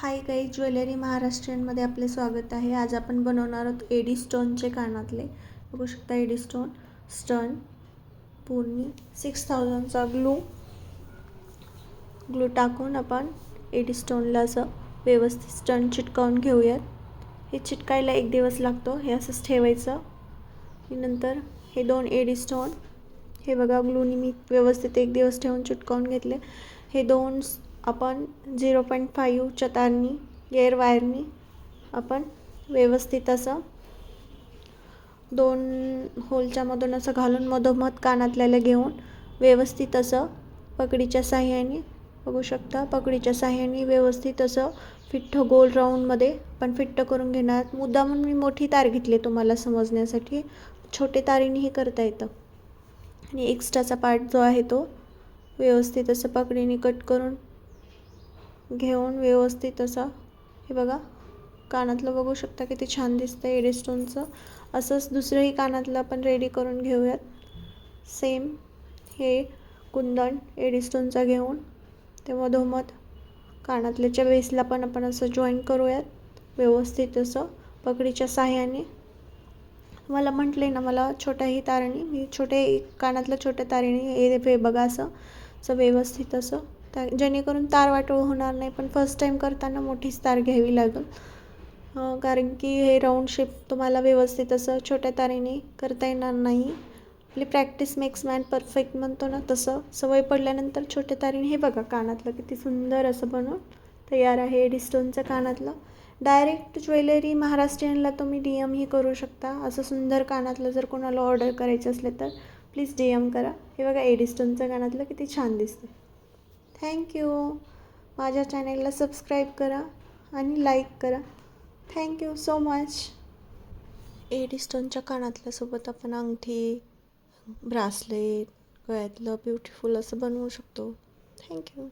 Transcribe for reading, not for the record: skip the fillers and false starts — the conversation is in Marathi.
हाय गाईज, ज्वेलरी महाराष्ट्रीयनमध्ये आपले स्वागत आहे. आज आपण बनवणार आहोत एडी स्टोनचे कानातले. बघू शकता एडी स्टोन पूर्ण 6000चा ग्लू टाकून आपण एडी स्टोनला असं व्यवस्थित स्टोन चिटकावून घेऊयात. हे चिटकायला 1 दिवस लागतो. हे असंच ठेवायचं. नंतर हे 2 एडी स्टोन हे बघा ग्लूनी मी व्यवस्थित 1 दिवस ठेवून चिटकावून घेतले. हे 2 आपण 0.5च्या तारनी एअर वायरनी आपण व्यवस्थित असं 2 होलच्या मधून असं घालून मधोमध कानातल्याला घेऊन व्यवस्थित असं पकडीच्या साहाय्याने बघू शकता. पकडीच्या साहाय्याने व्यवस्थित असं फिट्ट गोल राऊंडमध्ये आपण फिट्ट करून घेणार. मुद्दामून मी मोठी तार घेतली तुम्हाला समजण्यासाठी. छोटे तारीनेही करता येतं. आणि एक्स्ट्राचा पार्ट जो आहे तो व्यवस्थित असं पकडीने कट करून घेऊन व्यवस्थित असा हे बघा कानातलं बघू शकता किती छान दिसतं एडी स्टोनचं. असंच दुसरंही कानातलं आपण रेडी करून घेऊयात. सेम हे कुंदन एडी स्टोनचा घेऊन ते मधोमध कानातल्याच्या बेसला पण आपण असं जॉईन करूयात व्यवस्थित असं पकडीच्या साहाय्याने. मला म्हटले ना मला छोट्याही तारेने मी कानातलं छोट्या तारेने हे बघा असं व्यवस्थित असं जेणेकरून तार वाटोळ होणार नाही. पण फर्स्ट टाईम करताना मोठीच तार घ्यावी लागेल, कारण की हे राऊंड शेप तुम्हाला व्यवस्थित असं छोट्या तारेने करता येणार नाही. आपली प्रॅक्टिस मेक्स मॅन परफेक्ट म्हणतो ना, तसं सवय पडल्यानंतर छोट्या तारेने हे बघा कानातलं किती सुंदर असं बनवून तयार आहे एडी स्टोनचं कानातलं. डायरेक्ट ज्वेलरी महाराष्ट्रीयनला तुम्ही DM ही करू शकता. असं सुंदर कानातलं जर कोणाला ऑर्डर करायचं असलं तर प्लीज DM करा. हे बघा एडी स्टोनचं कानातलं किती छान दिसते. थँक्यू. माझ्या चॅनलला सबस्क्राईब करा आणि लाईक करा. Thank you so much. एडी स्टोनच्या कानातल्यासोबत आपण अंगठी, ब्रासलेट, गळ्यातलं ब्युटिफुल असं बनवू शकतो. थँक्यू.